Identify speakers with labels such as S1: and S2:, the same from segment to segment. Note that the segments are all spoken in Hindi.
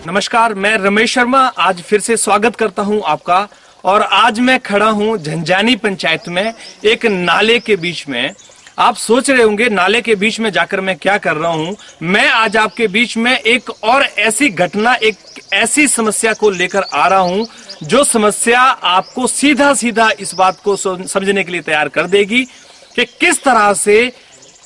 S1: नमस्कार, मैं रमेश शर्मा आज फिर से स्वागत करता हूं आपका। और आज मैं खड़ा हूं झंझानी पंचायत में एक नाले के बीच में। आप सोच रहे होंगे नाले के बीच में जाकर मैं क्या कर रहा हूं। मैं आज आपके बीच में एक और ऐसी घटना, एक ऐसी समस्या को लेकर आ रहा हूं जो समस्या आपको सीधा सीधा इस बात को समझने के लिए तैयार कर देगी कि किस तरह से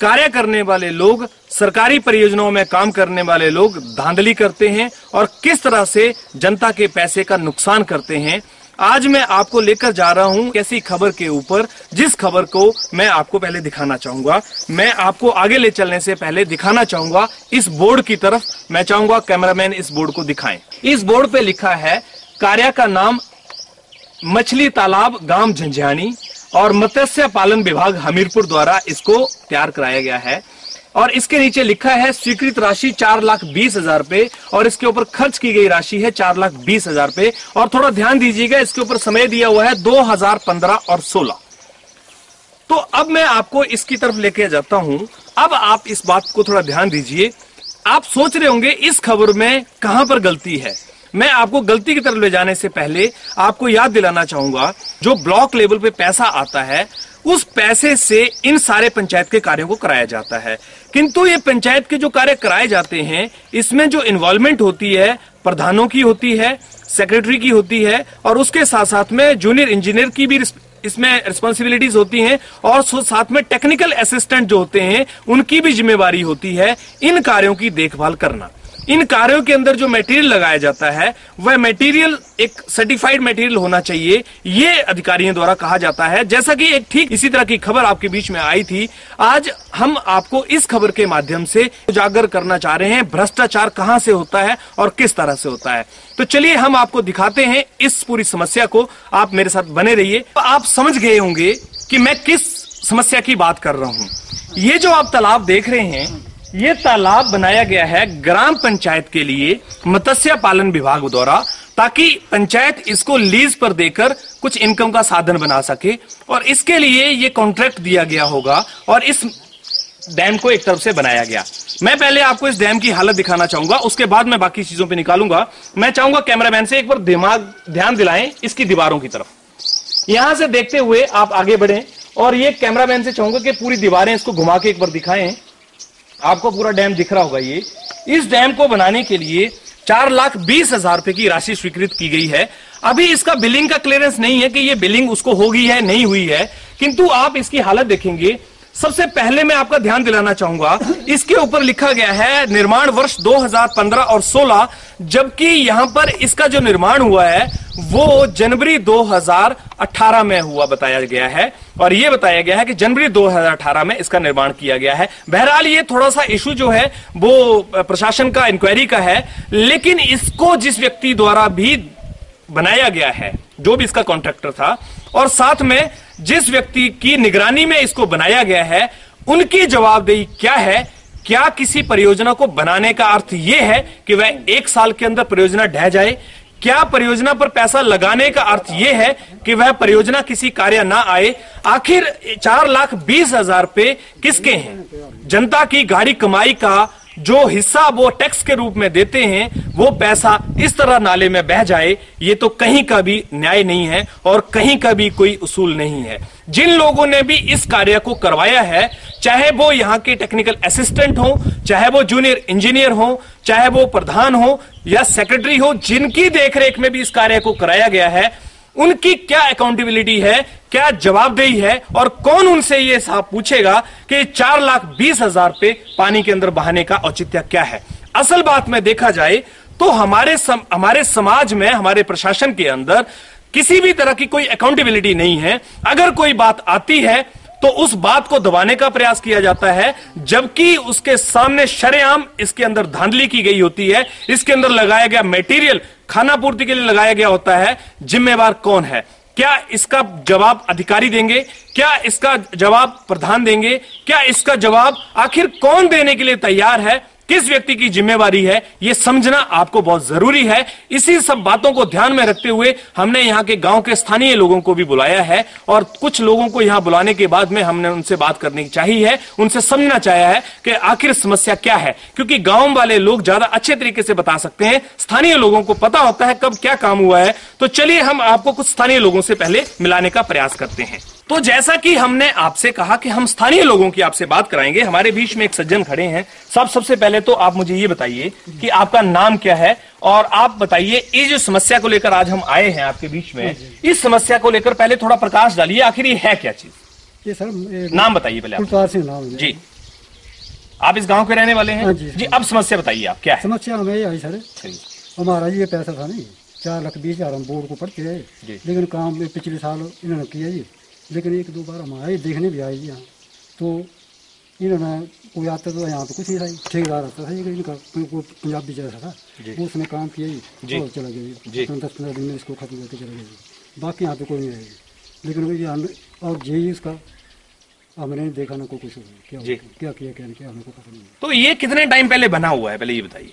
S1: कार्य करने वाले लोग, सरकारी परियोजनाओं में काम करने वाले लोग धांधली करते हैं और किस तरह से जनता के पैसे का नुकसान करते हैं। आज मैं आपको लेकर जा रहा हूं ऐसी खबर के ऊपर जिस खबर को मैं आपको पहले दिखाना चाहूंगा। मैं आपको आगे ले चलने से पहले दिखाना चाहूंगा इस बोर्ड की तरफ। मैं चाहूंगा कैमरामैन इस बोर्ड को दिखाएं। इस बोर्ड पे लिखा है, कार्य का नाम मछली तालाब गांव झंझानी और मत्स्य पालन विभाग हमीरपुर द्वारा इसको तैयार कराया गया है। और इसके नीचे लिखा है स्वीकृत राशि 4,20,000 रुपए और इसके ऊपर खर्च की गई राशि है 4,20,000 रुपए। और थोड़ा ध्यान दीजिएगा, इसके ऊपर समय दिया हुआ है 2015 और 16। तो अब मैं आपको इसकी तरफ लेके जाता हूं। अब आप इस बात को थोड़ा ध्यान दीजिए। आप सोच रहे होंगे इस खबर में कहां पर गलती है। मैं आपको गलती की तरफ ले जाने से पहले आपको याद दिलाना चाहूंगा, जो ब्लॉक लेवल पे पैसा आता है उस पैसे से इन सारे पंचायत के कार्यों को कराया जाता है। किंतु ये पंचायत के जो कार्य कराए जाते हैं इसमें जो इन्वॉल्वमेंट होती है प्रधानों की होती है, सेक्रेटरी की होती है और उसके साथ साथ में जूनियर इंजीनियर की भी इसमें रिस्पॉन्सिबिलिटीज होती हैं और साथ में टेक्निकल असिस्टेंट जो होते हैं उनकी भी जिम्मेवारी होती है इन कार्यों की देखभाल करना। इन कार्यों के अंदर जो मटेरियल लगाया जाता है वह मटेरियल एक सर्टिफाइड मटेरियल होना चाहिए, ये अधिकारियों द्वारा कहा जाता है। जैसा कि एक ठीक इसी तरह की खबर आपके बीच में आई थी, आज हम आपको इस खबर के माध्यम से उजागर करना चाह रहे हैं भ्रष्टाचार कहां से होता है और किस तरह से होता है। तो चलिए हम आपको दिखाते हैं इस पूरी समस्या को। आप मेरे साथ बने रहिए। तो आप समझ गए होंगे कि मैं किस समस्या की बात कर रहा हूं। ये जो आप तालाब देख रहे हैं, ये तालाब बनाया गया है ग्राम पंचायत के लिए मत्स्य पालन विभाग द्वारा, ताकि पंचायत इसको लीज पर देकर कुछ इनकम का साधन बना सके। और इसके लिए ये कॉन्ट्रैक्ट दिया गया होगा और इस डैम को एक तरफ से बनाया गया। मैं पहले आपको इस डैम की हालत दिखाना चाहूंगा, उसके बाद मैं बाकी चीजों पे निकालूंगा। मैं चाहूंगा कैमरामैन से एक बार ध्यान दिलाएं इसकी दीवारों की तरफ। यहां से देखते हुए आप आगे बढ़ें और ये कैमरामैन से चाहूंगा कि पूरी दीवारें इसको घुमा के एक बार दिखाएं। आपको पूरा डैम दिख रहा होगा। ये इस डैम को बनाने के लिए 4,20,000 रुपए की राशि स्वीकृत की गई है। अभी इसका बिलिंग का क्लियरेंस नहीं है कि ये बिलिंग उसको होगी है नहीं हुई है, किंतु आप इसकी हालत देखेंगे। सबसे पहले मैं आपका ध्यान दिलाना चाहूंगा, इसके ऊपर लिखा गया है निर्माण वर्ष 2015 और 16, जबकि यहां पर इसका जो निर्माण हुआ है वो जनवरी 2018 में हुआ बताया गया है। और यह बताया गया है कि जनवरी 2018 में इसका निर्माण किया गया है। बहरहाल ये थोड़ा सा इशू जो है वो प्रशासन का इंक्वायरी का है, लेकिन इसको जिस व्यक्ति द्वारा भी बनाया गया है, जो भी इसका कॉन्ट्रैक्टर था, और साथ में जिस व्यक्ति की निगरानी में इसको बनाया गया है, उनकी जवाबदेही क्या है। क्या किसी परियोजना को बनाने का अर्थ यह है कि वह 1 साल के अंदर परियोजना ढह जाए? क्या परियोजना पर पैसा लगाने का अर्थ यह है कि वह परियोजना किसी कार्य ना आए? आखिर 4,20,000 रुपए किसके हैं? जनता की गाड़ी कमाई का जो हिस्सा वो टैक्स के रूप में देते हैं, वो पैसा इस तरह नाले में बह जाए, ये तो कहीं का भी न्याय नहीं है और कहीं का भी कोई उसूल नहीं है। जिन लोगों ने भी इस कार्य को करवाया है, चाहे वो यहाँ के टेक्निकल असिस्टेंट हो, चाहे वो जूनियर इंजीनियर हो, चाहे वो प्रधान हो या सेक्रेटरी हो, जिनकी देखरेख में भी इस कार्य को कराया गया है, उनकी क्या अकाउंटेबिलिटी है, क्या जवाबदेही है और कौन उनसे ये साहब पूछेगा कि 4,20,000 रुपए पानी के अंदर बहाने का औचित्य क्या है? असल बात में देखा जाए तो हमारे समाज में, हमारे प्रशासन के अंदर किसी भी तरह की कोई अकाउंटेबिलिटी नहीं है। अगर कोई बात आती है तो उस बात को दबाने का प्रयास किया जाता है, जबकि उसके सामने शरेआम इसके अंदर धांधली की गई होती है। इसके अंदर लगाया गया मटेरियल खाना पूर्ति के लिए लगाया गया होता है। जिम्मेवार कौन है? क्या इसका जवाब अधिकारी देंगे? क्या इसका जवाब प्रधान देंगे? क्या इसका जवाब आखिर कौन देने के लिए तैयार है? किस व्यक्ति की जिम्मेवारी है, ये समझना आपको बहुत जरूरी है। इसी सब बातों को ध्यान में रखते हुए हमने यहाँ के गांव के स्थानीय लोगों को भी बुलाया है और कुछ लोगों को यहाँ बुलाने के बाद में हमने उनसे बात करनी चाहिए है, उनसे समझना चाहा है कि आखिर समस्या क्या है, क्योंकि गांव वाले लोग ज्यादा अच्छे तरीके से बता सकते हैं, स्थानीय लोगों को पता होता है कब क्या काम हुआ है। तो चलिए हम आपको कुछ स्थानीय लोगों से पहले मिलाने का प्रयास करते हैं। तो जैसा कि हमने आपसे कहा कि हम स्थानीय लोगों की आपसे बात कराएंगे, हमारे बीच में एक सज्जन खड़े हैं। साहब, सबसे पहले तो आप मुझे ये बताइए कि आपका नाम क्या है और आप बताइए ये जो समस्या को लेकर आज हम आए हैं आपके बीच में, इस समस्या को लेकर पहले थोड़ा प्रकाश डालिए, आखिर ये है क्या चीज?
S2: ये सर
S1: नाम बताइए पहले आप।
S2: सिंह नाम है
S1: जी, आप इस गांव के रहने वाले हैं? जी, अब समस्या बताइए आप क्या है?
S2: समस्या हमें ये आई सर, हमारा ये पैसा था नहीं 4,20,000 हम बोर्ड को पढ़ते हैं, लेकिन काम पिछले साल इन्होंने किया जी, लेकिन एक दो बार हम आए देखने भी आए यहाँ, तो इन्होंने कोई आता तो यहाँ पे कुछ नहीं था, ठेकेदार आता था इनका पंजाबी जैसा था, वो उसने काम किया जी और चला गया जी, 10-15 दिन में इसको खत्म करके चला गया जी। बाकी यहाँ पे कोई नहीं आएगी, लेकिन ये और यही इसका हमने नहीं देखा ना कोई कुछ क्या किया हमें को पता नहीं।
S1: तो ये कितने टाइम पहले बना हुआ है, पहले ये बताइए।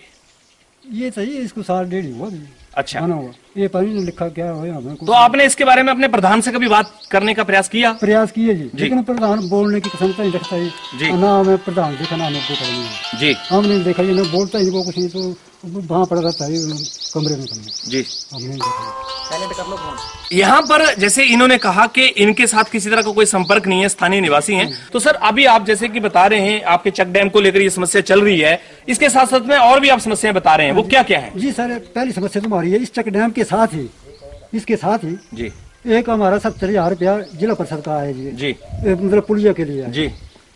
S2: ये सही है, इसको 1.5 साल हुआ।
S1: अच्छा,
S2: बना हुआ, ये पानी ने लिखा क्या है हमें को।
S1: तो आपने इसके बारे में अपने प्रधान से कभी बात करने का प्रयास किया?
S2: प्रयास किए जी, लेकिन प्रधान बोलने की क्षमता नहीं रखता है ना, हमें प्रधान देखा ना हमें पता नहीं जी, हमने देखा ये ना बोलता ही वो कुछ नहीं, तो वहाँ पड़ा रहता है कमरे में जी, हमने नहीं देखा। यहाँ पर जैसे इन्होंने कहा कि इनके साथ किसी तरह का कोई संपर्क नहीं है, स्थानीय निवासी हैं, तो सर अभी आप जैसे कि बता रहे हैं आपके चेक डैम को लेकर ये समस्या चल रही है, इसके साथ साथ में और भी आप समस्याएं बता रहे हैं, वो क्या क्या है? जी सर, पहली समस्या तुम्हारी है इस चेक डैम के साथ ही, इसके साथ ही
S1: जी
S2: एक हमारा 70,000 रुपया जिला परिषद का है जी, मतलब पुलिया के लिए
S1: जी,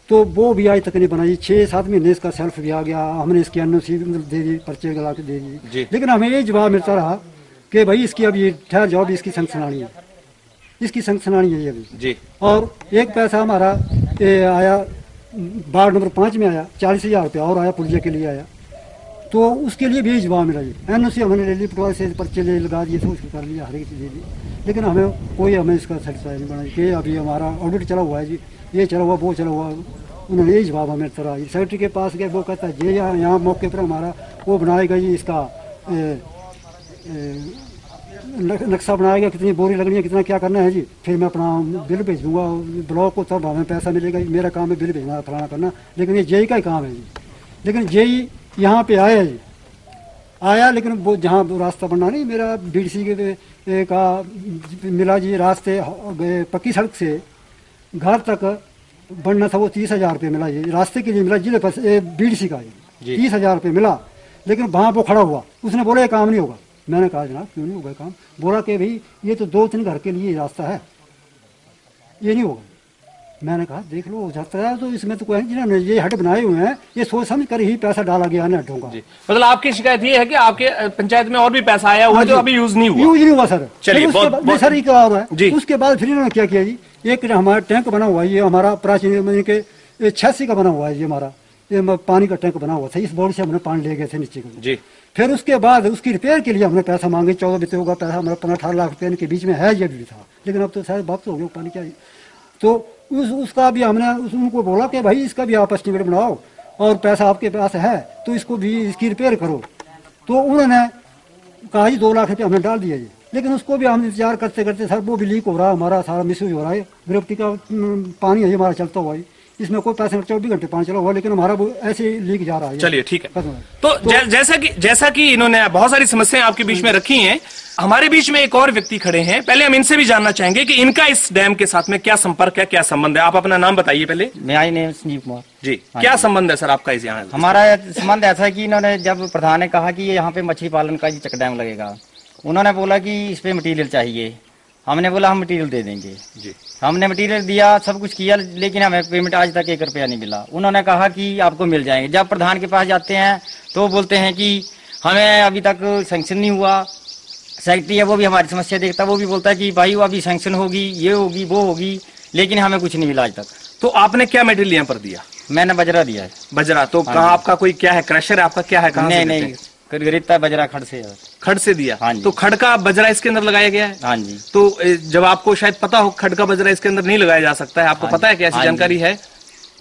S1: तो
S2: वो भी आज तक नहीं बनाई। 6-7 महीने इसका सेल्फ भी आ गया, हमने इसकी NOC दे दी, पर्चे लगा के दे दी, लेकिन हमें ये जवाब मिलता रहा कि भाई इसकी अभी ठहर जाओ, अभी इसकी संख्या आनी है, इसकी संख्या आनी है अभी जी। और एक पैसा हमारा आया वार्ड नंबर 5 में आया, 40,000 रुपया और आया, पुलिया के लिए आया, तो उसके लिए भी जवाब मिला जी। NOC हमने ले ली, पटवारी से पर्चे ले लगा दिए, सब उसको कर लिया, हर एक चीज़ दे दी, लेकिन हमें इसका सेटिस्फाई नहीं बना कि अभी हमारा ऑडिट चला हुआ है जी, ये चला हुआ वो चला हुआ। उन्होंने यही जवाब हमें तरह सेक्रेटरी के पास गए, वो कहता है ये यहाँ मौके पर हमारा वो बनाएगा जी, इसका नक्शा बनाएगा, कितनी बोरी लगनी है, कितना क्या करना है जी, फिर मैं अपना बिल भेज दूंगा ब्लॉक को, तब हमें पैसा मिलेगा। मेरा काम है बिल भेजना, फलाना करना, लेकिन ये जेई का ही काम है जी। लेकिन जेई यहाँ पे आया जी, आया, लेकिन वो जहाँ रास्ता बनना नहीं, मेरा BDC के का मिला जी, रास्ते पक्की सड़क से घर तक बनना था, वो 30,000 रुपये मिला जी, रास्ते के लिए मिला जिले पर BDC का जी, 30,000 रुपये मिला, लेकिन वहाँ वो खड़ा हुआ, उसने बोला ये काम नहीं होगा। मैंने कहा जनाब क्यों नहीं होगा काम? बोला कि भाई ये तो 2-3 घर के लिए रास्ता है, ये नहीं होगा। मैंने कहा देख लो हो जाता है, तो इसमें तो कोई जिन्होंने ये हट बनाए हुए हैं, ये सोच समझ कर ही पैसा डाला गया है हटों का। मतलब
S1: आपकी शिकायत ये है कि आपके पंचायत में और भी पैसा आया हुआ जो अभी यूज नहीं
S2: हुआ सर। चलिए सर, उसके बाद फिर इन्होंने क्या किया जी, एक हमारा टैंक बना हुआ है, ये हमारा प्राचीन के 86 का बना हुआ है, ये हमारा ये पानी का टैंक बना हुआ था, इस बोर्ड से हमने पानी ले गए थे नीचे को जी। फिर उसके बाद उसकी रिपेयर के लिए हमने पैसा मांगे, 14 बिते होगा पैसा हमारा 15-18 लाख रुपये के बीच में है ये भी था, लेकिन अब तो शायद वापस हो गया पानी क्या। तो उसका भी हमने उनको बोला कि भाई इसका भी आप एस्टिमेट बनाओ और पैसा आपके पास है तो इसको भी इसकी रिपेयर करो। तो उन्होंने कहा जी 2 लाख रुपये हमने डाल दिया जी, लेकिन उसको भी हम इंतजार करते करते सर वो भी लीक हो रहा है, हमारा सारा मिसयूज हो रहा है, विरक्ति का पानी है हमारा चलता हुआ है, इसमें कोई पैसे 24 घंटे पानी चला हुआ, लेकिन हमारा वो ऐसे लीक जा रहा है।
S1: चलिए ठीक है, तो जैसा कि इन्होंने बहुत सारी समस्याएं आपके बीच में रखी हैं, हमारे बीच में एक और व्यक्ति खड़े हैं, पहले हम इनसे भी जानना चाहेंगे कि इनका इस डैम के साथ में क्या संपर्क है, क्या संबंध है। आप अपना नाम बताइए पहले।
S3: मेरा नाम संजीव कुमार
S1: जी। क्या संबंध है सर आपका इस यहाँ?
S3: हमारा संबंध ऐसा है कि इन्होंने जब प्रधान ने कहा कि यहाँ पे मछली पालन का चेक डैम लगेगा, उन्होंने बोला कि इस पे मटेरियल चाहिए, हमने बोला हम मटेरियल दे देंगे जी। हमने मटेरियल दिया, सब कुछ किया, लेकिन हमें पेमेंट आज तक 1 रुपया नहीं मिला। उन्होंने कहा कि आपको मिल जाएंगे। जब प्रधान के पास जाते हैं तो बोलते हैं कि हमें अभी तक सैंक्शन नहीं हुआ। सेक्रेटरी है वो भी हमारी समस्या देखता, वो भी बोलता है कि भाई वो अभी सैंक्शन होगी, ये होगी वो होगी, लेकिन हमें कुछ नहीं मिला आज तक।
S1: तो आपने क्या मटेरियल यहाँ पर दिया?
S3: मैंने बजरा दिया है।
S1: बजरा? तो कहाँ आपका कोई क्या है, क्रशर है आपका, क्या है?
S3: नहीं, खरीदता बजरा खड़ से।
S1: खड़ से दिया?
S3: हाँ जी।
S1: तो खड़ का बजरा इसके अंदर लगाया गया है?
S3: हाँ जी।
S1: तो जब आपको शायद पता हो खड़ का बजरा इसके अंदर नहीं लगाया जा सकता है, आपको पता है कि ऐसी जानकारी है?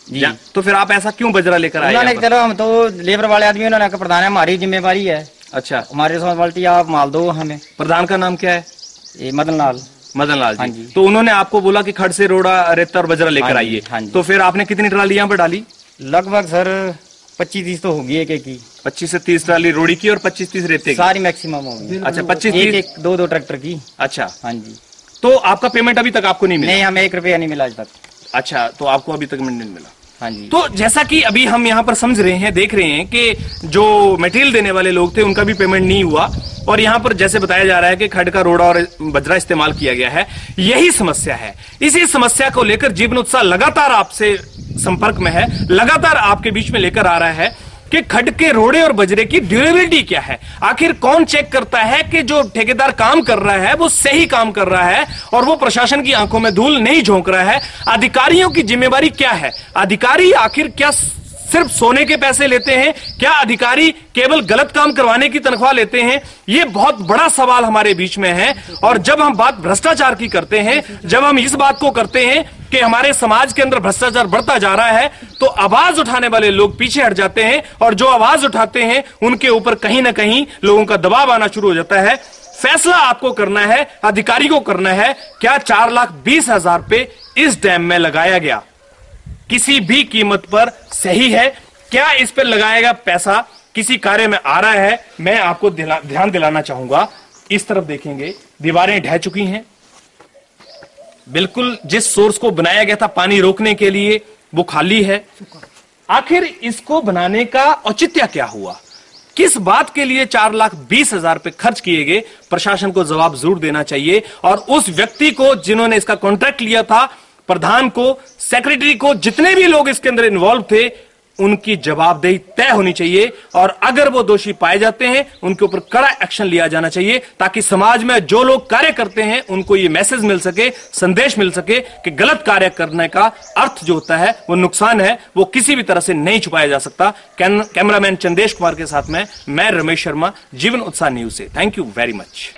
S3: जी।
S1: तो फिर आप ऐसा क्यों बजरा लेकर आए?
S3: उन्होंने चलो हम तो लेबर वाले आदमी, उन्होंने कहा प्रधान है हमारी जिम्मेवारी है,
S1: अच्छा,
S3: हमारी रिस्पॉन्सिबिलिटी, आप माल दो हमें।
S1: प्रधान का नाम क्या है?
S3: ये मदन लाल
S1: मदन लाल जी। तो उन्होंने आपको बोला कि खड़ से रोड़ा, रेता और बजरा लेकर आइए। तो फिर आपने कितनी ट्राली यहाँ पर डाली?
S3: लगभग सर 25-30 तो होगी एक की।
S1: 25 से 30 ट्राली रोड़ी की और 25-30 रेते की?
S3: सारी मैक्सिमम होगी।
S1: अच्छा, 25-30,
S3: एक 2-2 ट्रैक्टर की।
S1: अच्छा
S3: हाँ जी।
S1: तो आपका पेमेंट अभी तक आपको नहीं मिला?
S3: नहीं, हमें 1 रुपया नहीं मिला आज तक।
S1: अच्छा, तो आपको अभी तक पेमेंट नहीं मिला?
S3: हाँ जी।
S1: तो जैसा कि अभी हम यहाँ पर समझ रहे हैं, देख रहे हैं कि जो मटेरियल देने वाले लोग थे उनका भी पेमेंट नहीं हुआ, और यहाँ पर जैसे बताया जा रहा है कि खड़ का रोड़ा और बजरा इस्तेमाल किया गया है। यही समस्या है। इसी समस्या को लेकर जीवन उत्साह लगातार आपसे संपर्क में है, लगातार आपके बीच में लेकर आ रहा है कि खड़ के रोड़े और बजरे की ड्यूरेबिलिटी क्या है। आखिर कौन चेक करता है कि जो ठेकेदार काम कर रहा है वो सही काम कर रहा है और वो प्रशासन की आंखों में धूल नहीं झोंक रहा है? अधिकारियों की जिम्मेवारी क्या है? अधिकारी आखिर क्या सिर्फ सोने के पैसे लेते हैं? क्या अधिकारी केवल गलत काम करवाने की तनख्वाह लेते हैं? ये बहुत बड़ा सवाल हमारे बीच में है। और जब हम बात भ्रष्टाचार की करते हैं, जब हम इस बात को करते हैं कि हमारे समाज के अंदर भ्रष्टाचार बढ़ता जा रहा है, तो आवाज उठाने वाले लोग पीछे हट जाते हैं, और जो आवाज उठाते हैं उनके ऊपर कहीं ना कहीं लोगों का दबाव आना शुरू हो जाता है। फैसला आपको करना है, अधिकारी को करना है। क्या 4,20,000 रुपए इस डैम में लगाया गया किसी भी कीमत पर सही है? क्या इस पर लगाया गया पैसा किसी कार्य में आ रहा है? मैं आपको ध्यान दिलाना चाहूंगा। इस तरफ देखेंगे, दीवारें ढह चुकी हैं। बिल्कुल जिस सोर्स को बनाया गया था पानी रोकने के लिए, वो खाली है। आखिर इसको बनाने का औचित्य क्या हुआ? किस बात के लिए 4,20,000 रुपए खर्च किए गए? प्रशासन को जवाब जरूर देना चाहिए, और उस व्यक्ति को जिन्होंने इसका कॉन्ट्रैक्ट लिया था, प्रधान को, सेक्रेटरी को, जितने भी लोग इसके अंदर इन्वॉल्व थे, उनकी जवाबदेही तय होनी चाहिए। और अगर वो दोषी पाए जाते हैं, उनके ऊपर कड़ा एक्शन लिया जाना चाहिए, ताकि समाज में जो लोग कार्य करते हैं उनको ये मैसेज मिल सके, संदेश मिल सके कि गलत कार्य करने का अर्थ जो होता है, वो नुकसान है, वो किसी भी तरह से नहीं छुपाया जा सकता। कैमरामैन चंदेश कुमार के साथ में मैं रमेश शर्मा, जीवन उत्साह न्यूज से। Thank you very much.